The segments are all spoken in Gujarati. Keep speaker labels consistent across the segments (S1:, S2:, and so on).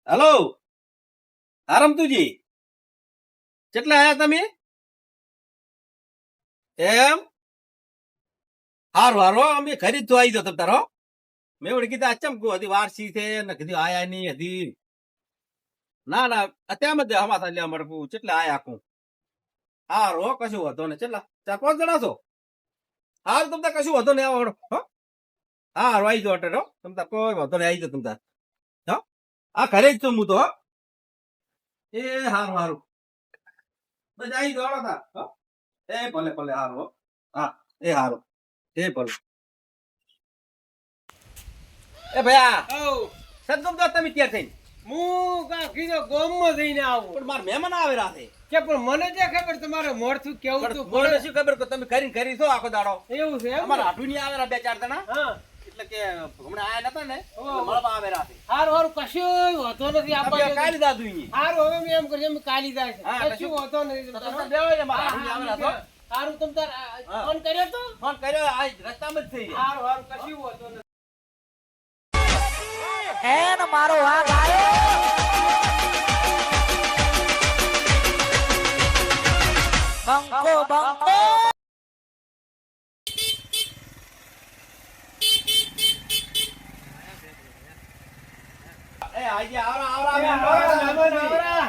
S1: હલો આરમતુજી કેટલા આયા તમે એમ હારું હારું અમે ખરી જ તો આવી જાવ તમ તારો મેં વળી કીધા અચમ કો હજી વારસી છે ને કીધું આયા નહીં હજી ના ના અત્યારે જ હમાસા લેવા મળવું કેટલા આયા કું હારું હો કશું વાંધો ને કેટલા 4-5 જણા છો હાલ તમ તાર કશું વાંધો નહીં આવો હો હારું આવી જાવ અટે હો તમ તાર કોઈ વાંધો નહીં આવી જાવ તમ તાર હો આ ઘરે જ છું હું તો હો એ હારું હારું બસ આવી જાવ તાર હો એ ભલે ભલે હારું હો હા એ હારું એ ભલે એ ભયા સદગમ તો તમે ત્યાં થઈને
S2: હું કા કીધો ગોમમાં જઈને આવું
S1: પણ મારા મહેમાન આવે રાતે
S2: કે પણ મને જે ખબર તમારે મોરથું કેવું
S1: પણ
S2: તું
S1: મને શું ખબર કે તમે કરી છો આખો દાડો
S2: એવું છે એમ
S1: અમારા હાટુ ની આવે 2-4 જણા
S2: હા
S1: એટલે કે હમણાં આયા નતા ને
S2: ઓહો.
S1: એટલે મળવા આવે રાતે
S2: હારું હારું કશું વાંધો નથી
S1: આપણે
S2: આપણે
S1: કાલી દાદુ ઈ
S2: હારું હવે મેં એમ કરી એમ કાલી જાય છે
S1: હા,
S2: કશું વાંધો નથી
S1: તો તમે બેહો ને મારા હાટુ ની આવે રાતો
S2: હારું તમ તાર
S1: હા.
S2: ફોન કર્યો તો
S1: ફોન કર્યો આ રસ્તામાં જ થઈ જાય
S2: હારું હારું કશું વાંધો નથી
S3: એન મારો વાઘ આવ્યો બંકો બંકો
S1: એ આજે આવરા આવરા
S2: એ આવરા, મહેમાન આવરા.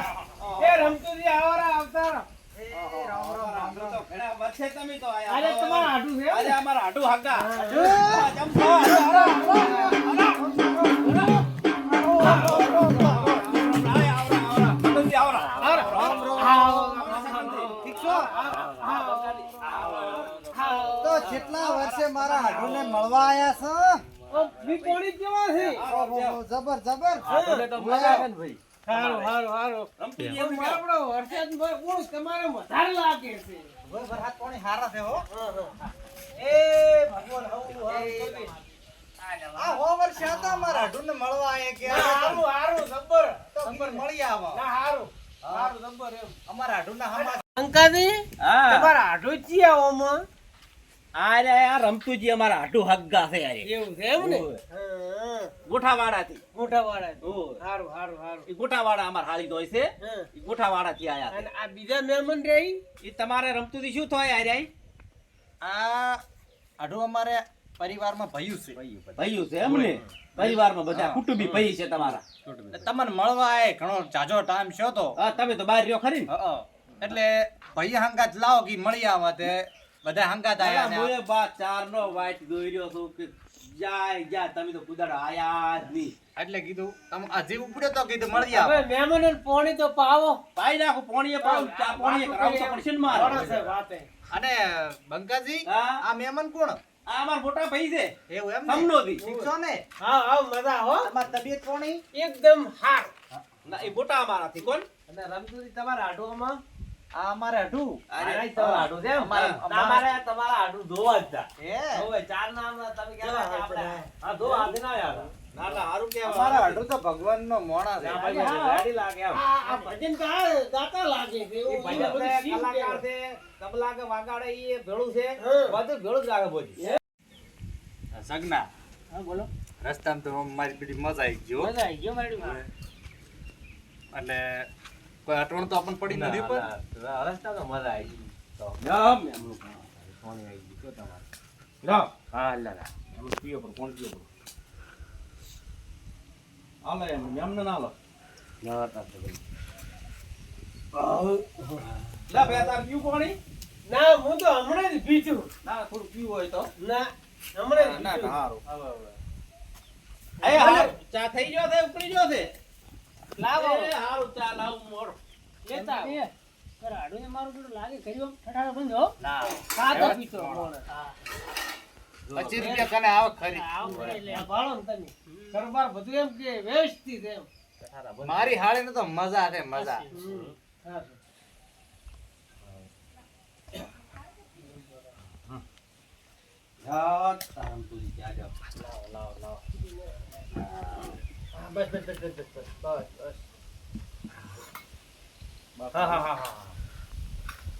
S2: એ રમતુજી આવરા આવતા
S1: તો ઘણા વર્ષે તમે તો આયા
S2: આજે તમારા હાડું છે
S1: આજે અમારા હાટુ હાગા
S4: તો જેટલા વર્ષે મારા હાડુને મળવા આયા
S2: બી કોણી કેવા છે
S4: છો જબર જબર
S2: હારું હારું હારું આપણો વરસાદ કોણ તમારે વધારે લાગે છે
S4: વરસાદ પાણી હારા છે હો એ ભગવાન આ હો વર્ષે હતા મારા હાડુને મળવા આયા કે
S2: હારું હારું જબ્બર
S4: તો ગીર મળી આવા
S2: ના હારું હારું જબ્બર એમ
S4: અમારા હાડુના હમા
S2: અંકાજી
S1: હા
S2: તમારા હાડું ચિયા ઓમાં
S1: આરે આ રમતુજી અમારા હાટુ હગ્ગા છે આરે
S2: એવું છે એમ ને
S1: ઓય.
S2: હા
S1: ગોઠાવાડાથી
S2: મોટાવાળા
S1: ઓય.
S2: હારું હારું હારું
S1: ઈ ગોઠાવાડા અમાર હાળી દોય છે
S2: હા
S1: ઈ ગોઠાવાડાથી આયા
S2: અને આ બીજા મહેમાન રહી
S1: છે ઈ તમારે રમતુજી શું થાય આરે
S4: આ હાડુ અમારે પરિવારમાં ભયું છે
S1: ભઈયું છે એમને પરિવારમાં બધા કુટુંબી ભઈ છે તમારા
S4: તમને મળવા આય ઘણો જાજો ટાઈમ છો તો
S1: હા તમે તો બહાર રહ્યો ખરી ને
S4: એટલે ભઈ હંગાત લાવો કે મળી આવા તે બધા હંગાત આયા ને
S1: મોએ બા ચાર નો વાઈટ દોર્યો છું કે જાય જા તમે તો કુદાડ આયા જ નહીં
S4: એટલે કીધું તમે હજી ઉપડ્યો તો કીધું મળી
S2: હવે
S4: આવો
S2: મહેમાનોને પાણી તો પાવો
S1: પાઈ નાખો પોણીએ પાવ ચા પોણીએ કરાવું તો પડશે ને મારે
S2: ઘણો છે વાતે
S4: અને બંકાજી
S1: હા?
S4: આ મહેમાન કોણ
S1: આ અમાર મોટા ભાઈ છે
S4: એવું એમ
S1: સમનોથી.
S4: ઠીક છો ને
S2: હા હા મજા હો
S4: તમારી તબિયત કોણી
S2: એકદમ હાર
S1: ના એ મોટા અમારાથી કોણ
S2: અને રમતુજી તમારા હાડુમાં
S4: આ અમારે હટુ
S1: અરે
S2: તમારા હાડું છે એમ?
S1: અમારે તમારા હાડું ધોવા જ તા
S4: હે
S1: ચાર નામ તમે કહેતા કે આપણે આ ધો આદિ ના યાર ના ના હારું કેવા
S4: અમારા હટુ તો ભગવાનનો મોણા છે
S1: ગાડી લાગે એમ
S2: આ ભજન ગાતા લાગે છે
S1: એ
S2: એવું
S1: ભજન
S2: બધું
S1: છે,
S2: શીખ
S1: કલાકાર
S2: કહેવાય.
S1: છે તબલા કે વાગાડે ઈ ભેળું છે
S2: હા.
S1: બધું ભેળું જ લાગે બોજી
S4: સગના
S2: હા બોલો
S4: રસ્તામાં તો મારી બધી મજા આવી ગયો
S2: મજા આવી ગયો મારી માં.
S4: એટલે કોઈ અટવણ તો આપણને પડી નથી પણ
S1: રસ્તા તો મજા આવી તો જમ એમનું કોણ આવી ગયું તો તમારે જાવ હા લા એમનું પીઓ પર કોણ પીઓ પર આલે એમને ના લો ના તા તો લા બે તાર પીવું પાણી
S2: ના હું તો હમણાં જ પીધું
S1: ના થોડું પીવું હોય તો
S2: ના હમણાં જ
S1: ના
S2: પીધું.
S1: હારું એ હારું ચા થઈ ગયો છે ઉકળી ગયો છે
S2: લાવો
S1: એ હારું ચા લાવું મોર
S2: લેતા આવો. હાડું મારું થોડું લાગે કર્યું ઠઠાડો બંધો
S1: ના
S2: ખાતો પીતો મોણસ.
S4: 25 રૂપિયા કને આવે ખરી
S2: આવો એટલે ભાળો ને તમે ઘરબાર બધું એમ કે વ્યવસ્થિત એમ
S4: મારી હાળીને તો મજા છે મજા
S2: હા.
S1: યાર તારમ તુજી ક્યાં જાવ લાવો લાવો
S2: હા, બસ બસ બસ બસ બસ બસ બસ
S1: હા હા હા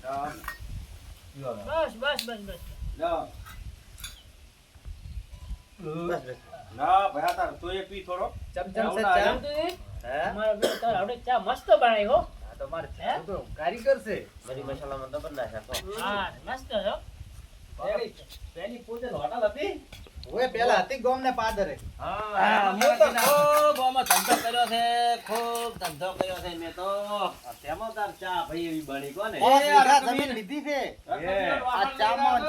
S1: હા
S2: બસ બસ બસ બસ
S1: જાઓ ના ભયા તાર તો એ પી થોડો
S4: ચમચમ
S1: સે ચા.
S2: રમતુજી, અમારા બેન તો આવડે ચા મસ્ત બનાવી હો.
S4: આ તો મારે ચા તો કારીગર છે.
S1: મરી મસાલામાં તો બદલા છે તો.
S2: હા મસ્ત હો.
S1: પેલી પોતે હોટલ હતી.
S4: ઓય પેલા હતી ગોમને પાદરે.
S1: હા, મેં તો ખૂબ આમાં ધંધો કર્યો છે, ખૂબ ધંધો કર્યો છે મેં તો. તેમાં તાર ચા ભાઈ એવી બની કોને?
S4: પાંચ વીઘા જમીન લીધી છે. આ ચામાં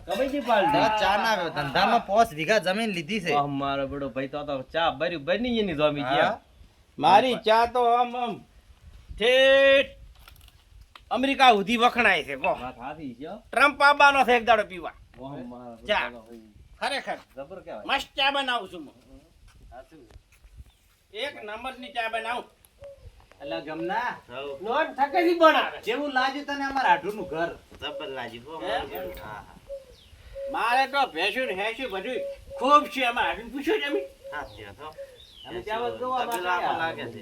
S1: કમાઈ પાડી.
S4: ચાના ધંધામાં 5 વીઘા જમીન લીધી છે.
S1: મારો બડો ભાઈ તો ચા ભરી બની એની જોમી
S4: હા.
S1: ગયા. મારી ચા તો આમ ઠેઠ અમેરિકા સુધી વખણાય છે કો. ટ્રમ્પ આવવાનો છે એક દાડો પીવા. ચા ખરેખર
S4: જબર કહેવાય.
S1: મસ્ત ચા બનાવું છું હું. એક નંબરની ચા બનાવું.
S4: અલા ગમના
S2: નોન થકેથી બનાવે.
S4: જેવું લાગ્યું તને અમારા આઢુનું ઘર.
S1: મારે તો ભેંસું ને હેંસું બધું ખૂબ છે. એમાં હાડીને પૂછ્યું છે અમે. અમે ત્યાં જ જોવા માટે આવ્યા.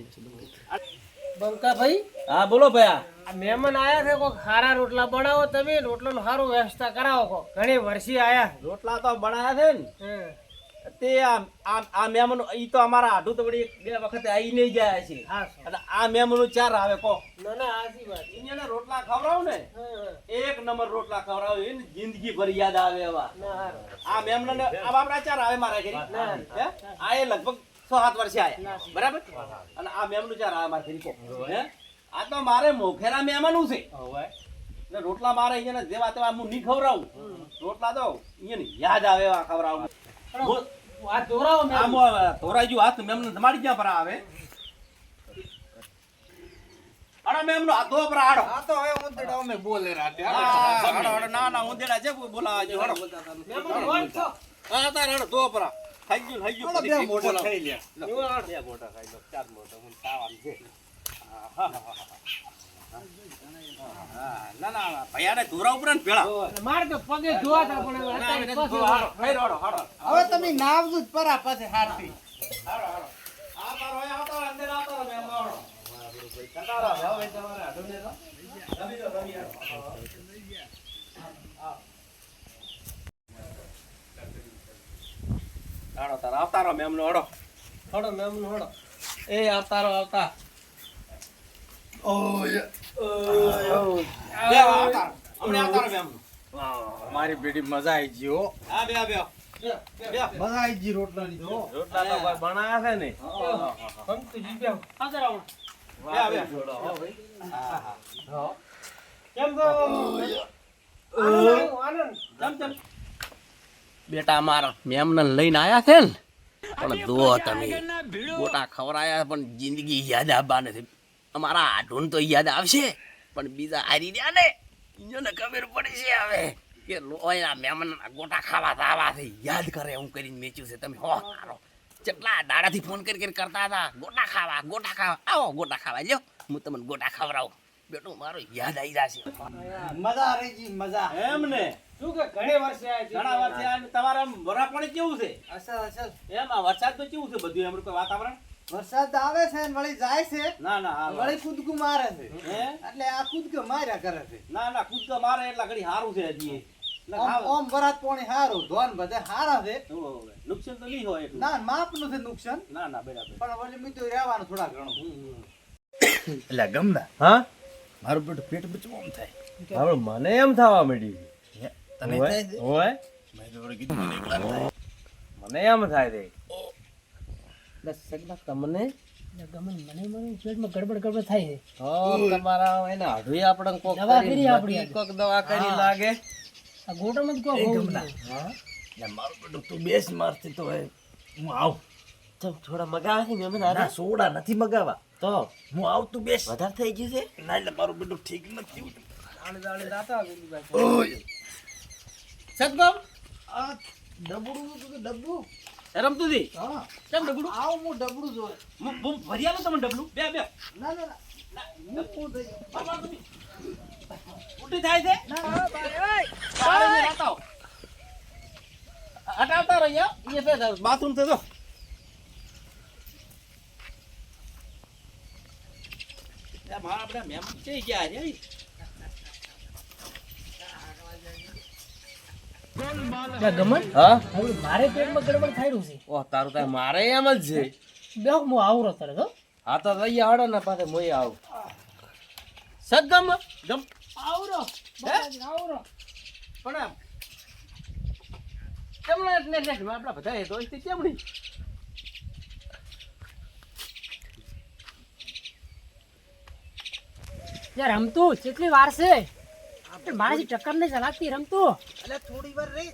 S2: બંકા ભાઈ
S1: હા બોલો ભયા.
S2: આ મહેમાન આયા છે કોક ખારા રોટલા બનાવો તમે રોટલાનું સારું વ્યવસ્થા કરાવો કો ઘણી વર્ષી આયા
S1: રોટલા તો બનાયા છે ને તે આ મહેમાન ઈ તો અમારા આઢું તો વળી બે વખતે આવી નહીં જાય છે.
S2: હા
S1: અને આ મહેમાન ચાર આવે કો.
S2: ના ના આસી વાત
S1: એને રોટલા ખવડાવું ને એક નંબર રોટલા ખવડાવું એને જિંદગી ભર યાદ આવે એવા.
S2: ના હારું.
S1: આ મહેમાન આપણા ચાર આવે મારા ઘરે. હે? આ એ લગભગ 6-7 વર્ષે આયા બરાબર. અને આ મહેમાન ચાર આવે મારા ઘરે કો. હે? આ તો મારે મોખેરા મહેમાનું છે. ને રોટલા મારે અહીંયા જેવા તેવા હું નહીં ખવડાવું. રોટલા તો અહીંયા યાદ આવે એવા ખવડાવું.
S2: આ દોરાવો
S1: આમ ધોરાઈ ગયું હાથ મેમનો તમારી જ્યાં પર આવે. અરે મેમનો હાથ ધો પર આડો.
S4: આ તો હવે ઉંદડા અમે બોલે રાતે.
S1: ના ના ઉંદેડા છે બોલાવા જો હડો. હા તાર હડો ધો પર ખાઈ ગયું ખાઈ ગયું.
S4: બે મોઢા ખાઈ લે.
S1: બે મોટા ખાઈ લો ચાર મોટા હું તાવાનું છે. ના ના ભૈયાને ધોરા ઉપર ને પેલા
S2: મારે તો પગે ધોવાતા પણ અત્યારે પછી
S4: હવે તમે નાવજો જ પરા પાસે હારથી.
S1: હારો હારો આ તારો હોય આવતો અંદર આવતો મે આવડો કંટાળો હવે તમારે આડોને તો રમી દો રમી આડો તાર આવતારો મેમનો આડો
S2: હડો મેમન હડો
S1: એ આવતારો આવતા ઓય બે આવતારો અમને આવતારો મેમનો
S4: મારી બેટી મજા આવી ગઈ હો.
S1: આ બે બે
S4: મજા આવી ગઈ રોટલાની તો.
S1: રોટલા તો કોઈ બનાયા છે ને
S2: કંતુ જીવ્યા આગળ આવો
S1: બે
S2: કેમ તો આનંદ
S1: જમ જમ બેટા મારા મેમને લઈને આયા છે ને પણ દો તમે ગોટા ખવરાયા પણ જિંદગી યાદ આવવા નથી. અમારા આઢુન તો યાદ આવશે પણ બીજા હારી રહ્યા ને એને ખબર પડી છે હવે કે લોયા મહેમાન ગોટા ખાવા આવાથી યાદ કરે હું કરીને મેચ્યું છે. તમે હો હારો કેટલા દાડાથી ફોન કરી કરતા હતા ગોટા ખાવા આવો ગોટા ખાવા જો હું તમને ગોટા ખવડાવું. બેટું મારો યાદ આવી જશે
S4: મજા રહી ગઈ મજા.
S1: એમ ને
S2: શું કે ઘણી વર્ષે આયા
S1: ઘણા વર્ષે આ તમારા વરા પાણી કેવું છે?
S4: અસલ અસલ
S1: એમ આ વરસાદ તો કેવું છે બધું એમ કોઈ વાતાવરણ?
S4: વરસાદ આવે છે ને વળી જાય છે
S1: ના ના હા
S4: વળી કૂદકું મારે છે.
S1: હે
S4: એટલે આ કૂદકું માર્યા કરે છે.
S1: ના ના કૂદ તો મારે એટલા ઘડી સારું છે હજી. એટલે
S4: ઓમ
S1: ખાવ-
S4: ઓમ વરાત પોણી હારું ધોન બધે હારા છે.
S1: ઓહો, નુકસાન તો નહીં હોય એટલું.
S4: ના માપનું છે નુકસાન
S1: ના ના બરાબર.
S4: પણ વળી મીઠું રહેવાનું થોડા ઘણું.
S5: એટલે ગમના
S1: હા
S5: મારું પેટ પેટ બચવું આમ થાય.
S1: હવે મને એમ થવા માંડ્યું
S5: તને થાય છે?
S1: હોય
S5: મેં તો વળી કીધું મને એકલા થાય.
S1: મને એમ થાય છે તમને
S2: મને પેટમાં ગડબડ થાય છે
S1: તમારા એને હાડું આપણે કોક
S2: દવા
S1: કરી
S2: કરી આપણી
S1: નક્કી કોક દવા કરી લાગે.
S2: આ ગોટામાં જ કોઈ
S5: એ
S2: હોવું
S5: ગમના.
S2: જોઈએ.
S5: એટલે મારું પેટું તું બેસ મારથી તો હવે હું આવું.
S1: થોડા મગા છે ને
S5: ના સોડા નથી મગાવા
S1: તો
S5: હું આવું તું બેસ.
S1: વધારે થઈ ગયું છે.
S5: ના એટલે મારું પેટું ઠીક નથી થયું.
S2: દાડે દાડે દાતા આવેલી બાજુ.
S5: ઓય
S2: સદગમ
S4: આ ડબડું હતું કે ડબ્બું?
S1: રમતું હતી
S4: હા
S1: કેમ ડબલું
S4: આવું હું ડબડું જોઈ.
S1: હું ભરી આલું તમને ડબલું બે બે
S4: ના ના ના મૂકવું થઈ ગયું.
S1: ઉલટી થાય છે હટાવતા રહ્યા બાથરૂમ થતો મારા આપડા મહેમાન છે ગયા છે
S2: ગમન
S1: હા
S2: હવે મારે પેટમાં ગડબડ થાય રહ્યું છે
S1: ઓહ તારું તાર મારે એમ જ છે
S2: બે હું આવરો તરત હો હા તો લઈ આવડો ને પાછે મોય આવું
S1: સદગમ ગમ
S2: આવરો
S1: બતાજી,
S2: આવરો
S1: પણ આમ કેમણા ને ને આપડા બધા દોસ્તી કેમણી
S6: યાર રમતું કેટલી વાર છે મારાથી ટક્કર ને ચલાવતી રમતું
S4: એટલે થોડી વાર રહી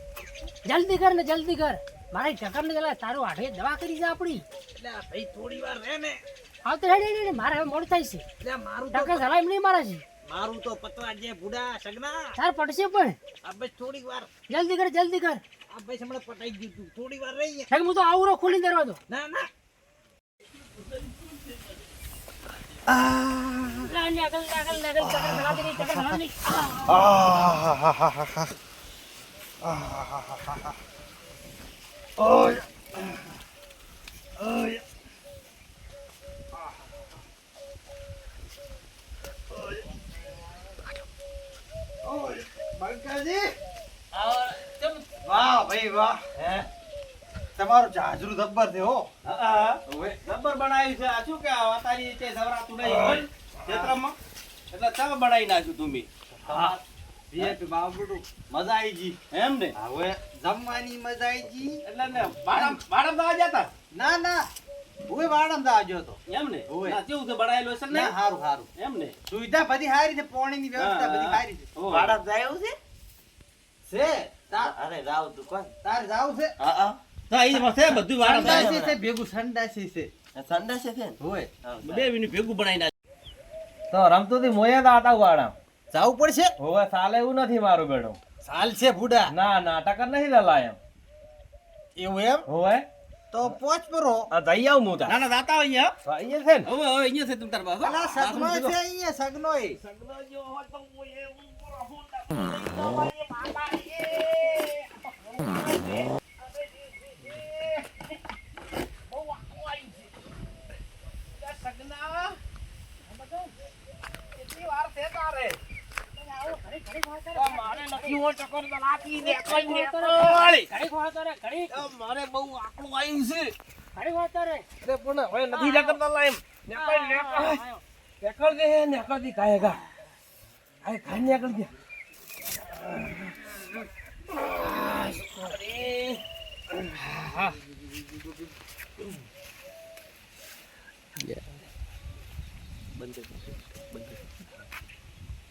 S6: જલ્દી કર ને જલ્દી કર મારી ટક્કર ને ચલાવ તારું આઠે દવા કરી છે આપણી
S4: એટલે ભાઈ થોડી વાર રહે ને
S6: આવતો હેડી મારે હવે મોડું થાય છે
S4: એટલે મારું
S6: ટક્કર ચલાવ નહીં મારા છે
S4: મારું તો પતવા જે બુડા સગના
S6: તાર પડશે પણ
S4: આ બસ થોડી વાર
S6: જલ્દી કર
S4: આ બસ હમણાં પટાઈ ગયું તું થોડી વાર રહી
S6: સાહેબ હું તો આવરો ખોલી દરવાજો
S4: ના ના વાહ ભાઈ વાહ
S1: હે
S4: તમારું જાજરું જબ્બર છે હો
S1: હા રબર બનાવ્યું છે આ શું કે આ તારી તે સવરાતું નહીં હોય ક્ષેત્રમાં એટલે તબ બનાવી નાખ્યું તું મેં
S4: હા VIP બાબુડું
S1: મજા આવી જી એમ ને
S4: હવે જમવાની મજા આવી ગઈ
S1: એટલે ને બાડમ દવા જતા
S4: ના ના હું વાડમ દાજો તો
S1: એમ ને
S4: ઓવે.
S1: ના કેવું છે બનાવેલું છે ને
S4: ના હારું હારું
S1: એમ ને
S4: સુવિધા બધી સારી છે પાણીની વ્યવસ્થા બધી સારી છે
S1: ઓવે.
S4: વાડમ જાયું છે છે
S2: અરે રાવ તું કોણ
S4: તાર જાવું છે
S2: હા
S1: તો અહીં છે બધું બાડમ
S4: સંડાસી છે ભેગું સંડાસી છે
S2: સંડાસે છે ને
S4: હોય
S1: બે મિનિટ ભેગું બનાવી નાખ્યું
S2: તો રમતું થી મોયા તો આતા વાળા
S4: જાવું પડશે
S2: હવે સાલે એવું નથી મારું બેડું
S4: ચાલ છે ભૂડા
S2: ના ના ટક્કર નહીં લલાય એમ
S4: એવું એમ
S2: હોવે
S4: તો પોચ પરો
S2: આ જઈ આવું હું
S1: ના ના દાતા અહીંયા
S2: તો અહીંયા છે ને
S1: હવે અહીંયા છે તું તાર પાસે
S4: અલા સગનો છે અહીંયા સગનો
S1: મારે બહુ આકડું આવ્યું છે
S2: અરે પણ હવે નથી જકરતા લાય એમ નેકળ દે નેકળ દી કાયગા આય ખાઈ નેકળ દે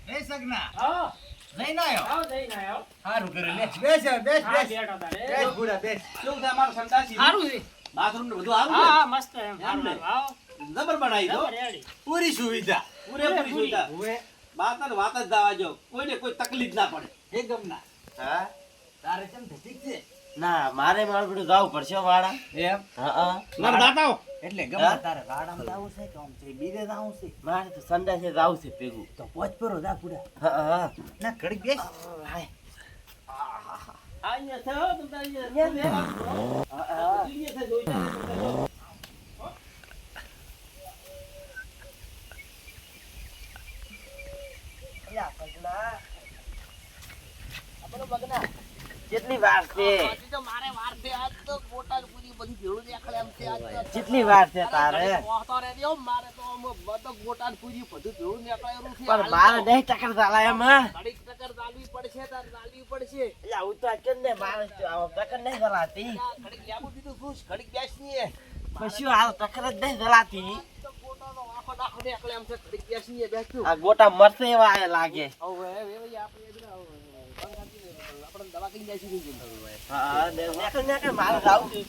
S4: એ સગના
S6: હા
S4: લઈને આયો
S6: આવ જઈને આવ
S4: હારું કરે લે બેસ બેસ બેસ
S6: બેઠો તારે
S4: બેસ ભૂડા બેસ
S1: કેવું છે અમારું સંડાસી
S6: સારું છે
S1: બાથરૂમ ને બધું સારું
S6: હા
S1: છે
S6: હા મસ્ત એમ
S1: એમ ને?
S6: આવ
S1: જબર બનાવી દો
S6: રેડી
S4: પૂરી સુવિધા
S1: પૂરેપૂરી સુવિધા
S4: હવે
S1: વાત ને વાત જ દાવા જો કોઈને કોઈ તકલીફ ના પડે
S4: હે ગમના
S2: હા
S4: તારે કેમ છે ઠીક છે
S2: ના મારે મારું બધું જવું પડશે વાળા
S4: એમ
S2: હા
S1: ના દાતાઓ
S4: એટલે ગમના તારે વાડામાં જાવું છે કે આમ છે બીરે જાવું છે
S2: મારે તો સંડાસે જવું છે ભેગું
S4: તો પોચ પરો જા ભૂડા
S2: હા
S4: ના ઘડી બેસ
S1: અહીંયા છે હો તમે અહીંયા અહીંયા છે જોઈતા
S2: કેટલી વાર છે
S6: મારે વાર છે આજ તો બોટા પૂરી બધી ભેળું દેખાડે એમ છે આજ
S2: કેટલી વાર છે તારે
S6: તો રે દેવ મારે તો બધો બોટા પૂરી બધું ભેળું દેખાડેલું છે
S2: પણ મારે નહીં ટક્કર ચાલાય એમ હા
S6: ઘડીક ટક્કર ચાલવી પડશે તાર ચાલવી પડશે
S2: એટલે આવું તો કેમ ને મારે ટક્કર નહીં ચલાતી
S6: ઘડીક લેવું દીધું ખુશ ઘડીક બેસ નહીં
S2: કશું આ ટક્કર જ નહીં ચલાતી
S6: તો બોટાનો આખો દાખો દેખાડે એમ છે ઘડીક બેસ નહીં બેસતું
S2: આ ગોટા મરશે એવા લાગે
S6: હવે વેવાઈ આપણે આપણે દવા કઈ જાય છે
S2: હા ને મારે જાવું છે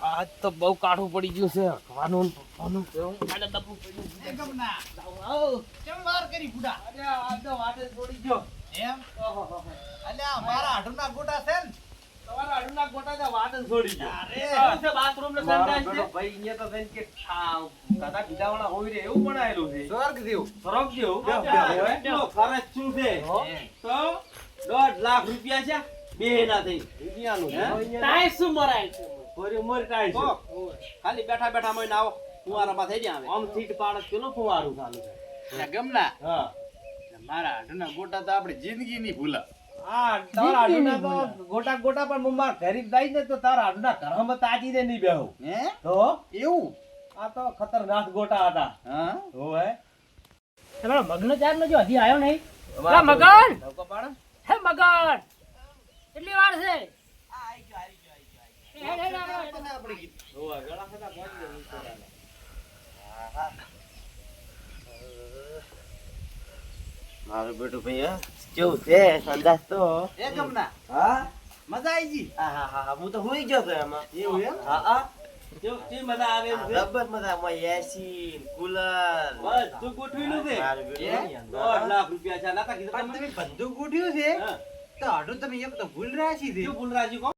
S6: આજ તો બહુ કાઢું પડી ગયું છે ખાવાનું
S4: એ ગમના કેમ વાર કરી ભૂડા
S1: આ તો વાતે છોડી ગયો
S4: એમ અલ્યા મારા આઢુના ગોટા છે ને
S1: તમારા અડુના ગોટા તો વાત જ છોડી ગયો
S4: અરે.
S1: કેવું છે બાથરૂમ ને સંડાસ છે
S2: ભાઈ અહીંયા તો થઈને કે દાદા પીધાવાળા હોય રે એવું બનાવેલું છે
S4: સ્વર્ગ દેવ
S1: સરક જેવું
S2: બેહો, બેહો.
S1: એટલો ખર્ચ શું છે તો 1.5 લાખ રૂપિયા છે બે ના થઈ
S2: દુનિયાનું
S1: હે?
S6: તાય શું મરાય છે
S2: કોરી ઉંમર કાંઈ
S1: તો
S2: છે
S1: ખાલી બેઠા બેઠા મહિને આવો ફુવારામાં થઈ જાય
S2: આમ સીટ પાડત પેલો ફુવારું ચાલુ છે
S4: ગમના
S2: હા
S4: મારા આઢુના ગોટા તો આપણે જિંદગી ની ભૂલા
S1: આ તારા આડુના તો ગોટા ગોટા પણ મુંબા ઘરી દઈ ને તો તારા આડુના ઘરમાં તાજી દે નહીં બેહું
S4: હે
S1: તો
S4: એવું
S1: આ તો ખતરનાક ગોટા હતા
S4: હા
S1: હોવે
S6: તમારો મગનો ચાર નો જો હજી આવ્યો નહીં લા મગન
S1: નવકો પાડો
S6: હે મગન કેટલી વાર છે હેડ, હેડ, હેડ, હેડ.
S1: હોવે વેળા થતા પહોંચી જવું છે.
S2: મારું બેટું ભાઈ કેવું છે અંદાજ તો
S4: એ જમના
S2: હા
S4: મજા આવી ગઈ
S2: હા હું તો હોઈ ગયો તો એમાં
S4: એવું એમ
S2: હા હા
S1: કેવી મજા આવે એમ છે?
S2: જબર મજા માં એસી કુલર
S1: બધું ગોઠવેલું છે.
S2: મારું બેટું
S4: એ?
S2: નહીં અંદર.
S1: 1.5 લાખ રૂપિયા છે. નાતા કીધું
S4: પણ
S1: તમે?
S4: તમે બંદૂક ગોઠવ્યું છે
S1: હા.
S4: તો આડું તમે એક તો ભૂલ રહ્યા છીએ
S1: શું બોલ રાજી કો?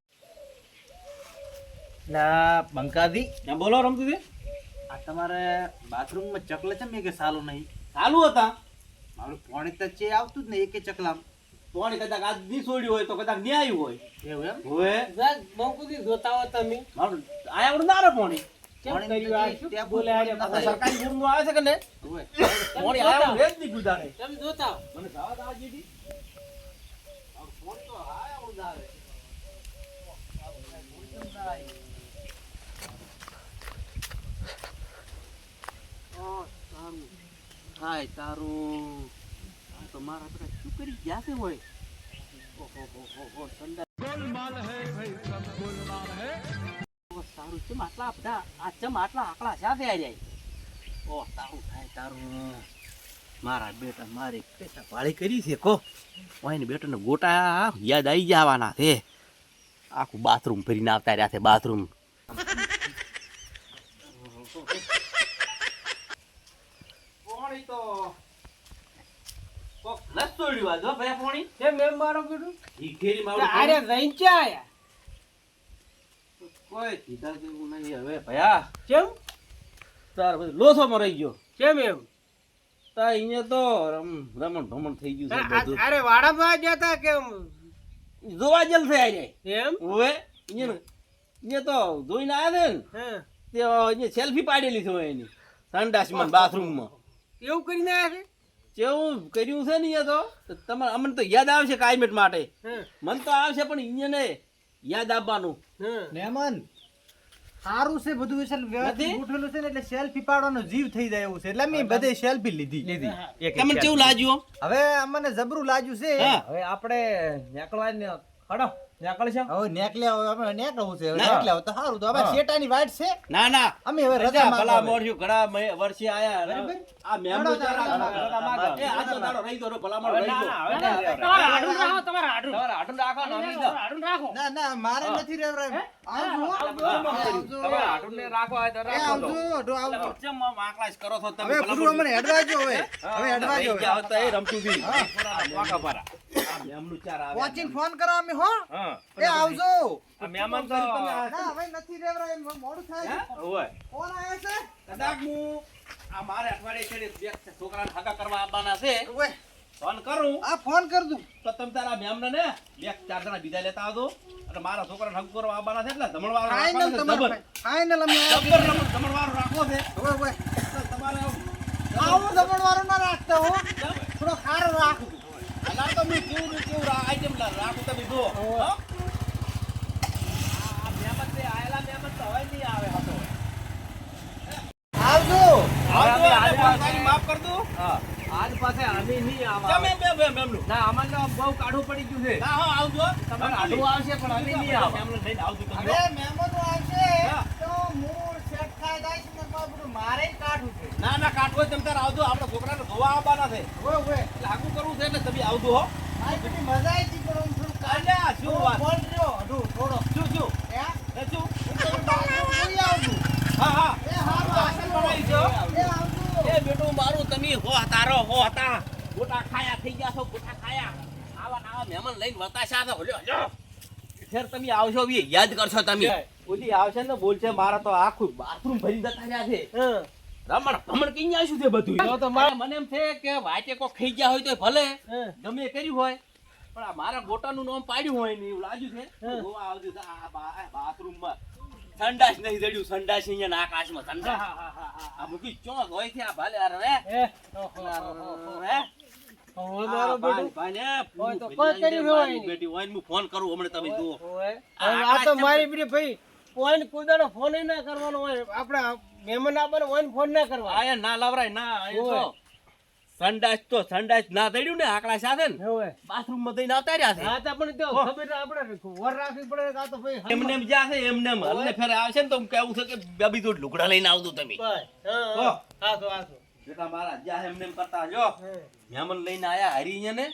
S4: ના બંકાદી
S1: ના બોલો રમતુજી.
S4: આ તમારે બાથરૂમમાં ચકલે છે મેં કે સાલું નહીં
S1: ચાલુ હતા.
S4: મારું પાણી તો છે આવતું જ નહીં એકે ચકલામ
S1: તોણી કદાચ આજ દી છોડ્યું હોય તો કદાચ ની આવ્યું હોય.
S4: એવું એમ
S1: હવે
S2: બંકુદી જોતા હો તમે
S1: મારું આયા વગર ના રે પોણી.
S2: કેમ
S4: પાણી
S2: કર્યું આ?
S4: તો ત્યાં
S2: બોલે આરે
S1: આ સરકારી ગુરનું આવે છે કે ને?
S4: હોય.
S1: પોણી આયા વગર જ નહીં ગુજારે.
S2: તમે જોતા હો.
S1: મને જવા દો આજે દી. મારું પોણી તો આયા વગર જ આવે.
S2: હાય તારું આ તો મારા બધા શું કરી ગયા છે હોય સારું ચમ આટલા બધા આ ચમ આટલા આકડા સાથે આવી જાય ઓ તારું થાય તારું મારા બેટા મારી પેટા ભાળી કરી છે કો ઓય બેટાને ગોટા યાદ આવી જવાના છે આખું બાથરૂમ ફરીને આવતા રહ્યા છે બાથરૂમ
S1: પોણી તો કોક નસ તોડ્યું આજ હો ભયા પોણી.
S2: કેમ એમ મારો બેટું
S1: ઈ ઘેરી મારું
S2: આરે રહીને ક્યાં આયા
S1: કોઈ કીધા જેવું નહીં હવે ભયા.
S2: કેમ
S1: તાર બધું લોસોમાં રહી ગયો.
S2: કેમ એમ
S1: તા અહીંયા તો રમણ ભમણ થઈ ગયું છે બધું.
S2: અરે વાડામાં ગયા તા કેમ
S1: જોવા જેલ થઈ જાય.
S2: એમ
S1: ઓવે અહીંયા તો જોઈને આવ્યા ને
S2: હા
S1: તે અહીંયા સેલ્ફી પાડેલી છે એની સંડાસમાં બાથરૂમમાં.
S2: એવું કરીને આયા
S1: કેવું કર્યું છે ને અહીંયા તો તમારે અમને તો યાદ આવશે કાયમેટ માટે.
S2: છે
S1: મન તો આવશે પણ અહીંયા યાદ આપવાનું.
S2: હા
S4: નેમન સારું છે બધું છે વ્યવસ્થિત
S1: નથી?
S4: ગોઠવેલું છે ને એટલે સેલ્ફી પાડવાનો જીવ થઈ જાય એવું છે એટલે મેં બધે સેલ્ફી લીધી
S1: તમને કેવું લાગ્યું?
S4: હવે અમને જબરું લાગ્યું છે
S1: હા.
S4: હવે આપણે નેકળવાને ખડો નેકળ છે હવે નેકલ્યા હવે અમે નેકળવું છે હવે
S1: ના.
S4: નેકલ્યા હોય તો સારું તો હવે
S1: હા.
S4: શેટાની વાટ છે
S1: ના ના
S4: અમે હવે રજા
S1: રજા
S4: માંગવા
S1: ભલા
S4: આવે.
S1: મોઢ્યું ઘણા વર્ષે આયા.
S4: બરાબર.
S1: આ મેમનો
S4: રજા
S1: ચારા
S4: રજા
S1: માંગવા. એ આજનો દાડો રહી દો ભલા મોઢ રહી દો.
S6: તમારે આડું રાખો તમારે આડું
S1: આટલું રાખો ને અમે તો.
S6: આડું રાખો
S4: ના ના મારે નથી રેવરાય આવજો હો. આવજો.
S1: તમારે આટલું રાખો હોય તો
S4: એ
S1: રાખો તો.
S4: આવજો અઢો આવજો
S1: ચમ આમ આકલાશ કરો છો તમે
S4: હવે
S1: ભલા
S4: પૂરું
S1: મોઢ.
S4: અમને હેડવાજો હવે હવે હેડવાજો
S1: રહી જાઓ તો એ રમતું બી. આ વાંકા પારા. આ મેમનું ચાર આવે.
S4: વોચિંગ ફોન કરો અમે હો
S1: હા.
S4: એ આવજો
S1: આ મહેમાન તો
S4: ના હવે નથી રેવરાય એમ મોડું થાય
S1: હે?
S4: છે.
S1: ઓય.
S4: કોણ આવે છે
S1: કદાચ હું આ મારે અઠવાડિયે છે બે છોકરાને હાકા કરવા આવવાના છે.
S4: ઓય
S1: ફોન કરું
S4: આ ફોન કર દઉં
S1: તો તમે તારા મેમને ને બે ચાર જણા બીજા લેતા આવજો અને મારા છોકરાને હગ કરવા આવવાના છે એટલે ધમણવાળો
S4: ફાઇનલ
S1: રાખવાનો છે.
S4: તમારે ફાઇનલ અમે
S1: ધમણવાળો રાખવો છે
S4: ઓય ઓય
S1: તો તમારે
S4: આવું દમણવાળો ના રાખતા હો થોડો ખારો રાખ
S1: અલા તો મેં કેવું આઈટમ રાખું તમે જુઓ. હો? આ મહેમાન છે, આયેલા મહેમાન તો હવે નહીં આવે હતો.
S4: આવજો
S1: આવજો અને પોતાની માફ કર દઉં.
S2: આજ પાસે અમે નહીં આવા
S1: તમે બે મેમનું.
S2: ના અમને બહુ કાઢું પડી ગયું છે
S1: ના હા આવજો.
S2: તમારે આડું આવશે પણ અમે નહીં આવા
S1: મેમને લઈને આવજો તમે.
S4: હવે મહેમાનો આવશે
S1: હા.
S4: તો મૂળ સેટ થાય જાય છે ને બધું મારે જ કાઢવું છે
S1: ના ના કાઢવો જ તમે તારે આવજો. આપણા છોકરાને ધોવા આવવાના છે
S4: ઓય ઓય
S1: એટલે આગું કરવું છે એટલે તમે આવજો હો.
S4: આ બધી મજા આવી હતી પણ આમ થોડું
S1: અલ્યા, શું વાત?
S4: બોલ રહ્યો અઢું થોડો
S1: શું
S4: હે
S1: એ શું?
S4: હું બાથરૂમ જોઈ આવજો
S1: હા હા
S4: એ હારું
S1: આસન બનાવી છે હો.
S4: એ આવજો
S1: એ બેટું મારું તમે હો તારો હો હતા ગોટા ખાયા થઈ ગયા છો ગોટા ખાયા આવા નાવા મહેમાન લઈને વતાશા તો હલ્યો હલ્યો ફેર તમે આવશો બી યાદ કરશો તમે ઓલી આવશે ને બોલશે મારા તો આખું બાથરૂમ ભરી જતા રહ્યા છે રમણ ભમણ કઈ આશું છે બધું તો મને એમ છે કે વાટે કોઈ ખાઈ ગયા હોય તો ભલે ગમે એ કર્યું હોય પણ આ મારા ગોટાનું નામ પાડ્યું હોય ને એવું લાગ્યું છે જોવા આવજો તો આ બાથરૂમમાં સંડાસ નહીં જડ્યું સંડાસ અહીંયા આકાશમાં સંડાસ આ મૂકી ચો હોય છે આ ભાલે યાર હે હે
S2: મારો
S6: હોય તો કોઈ કર્યું હોય નહીં.
S2: બેટી હોય ને હું ફોન કરું હમણાં તમે જુઓ
S7: આ તો મારી બેટી ભાઈ ફોન કુદાનો ફોન ના કરવાનો હોય આપડા મહેમાન આવવાનો હોય ને ફોન ના કરવા
S2: આયા ના લવરાય ના આયા તો સંડાસ ના દડ્યું ને આકડા સાથે ને
S7: હોય
S2: બાથરૂમ માં દઈને આવતા રહ્યા છે
S7: હા તો પણ તો ખબર આપણે વર રાખવી પડે આ તો ભાઈ
S2: એમને એમ જ્યાં છે એમને એમ હલને ફેરે આવશે ને તો હું કેવું છે કે બેબી તો લુગડા લઈને આવતું તમે
S7: બસ હા હા તો
S2: બેટા મારા જ્યાં એમને એમ કરતા જો મહેમાન લઈને આયા હરી ને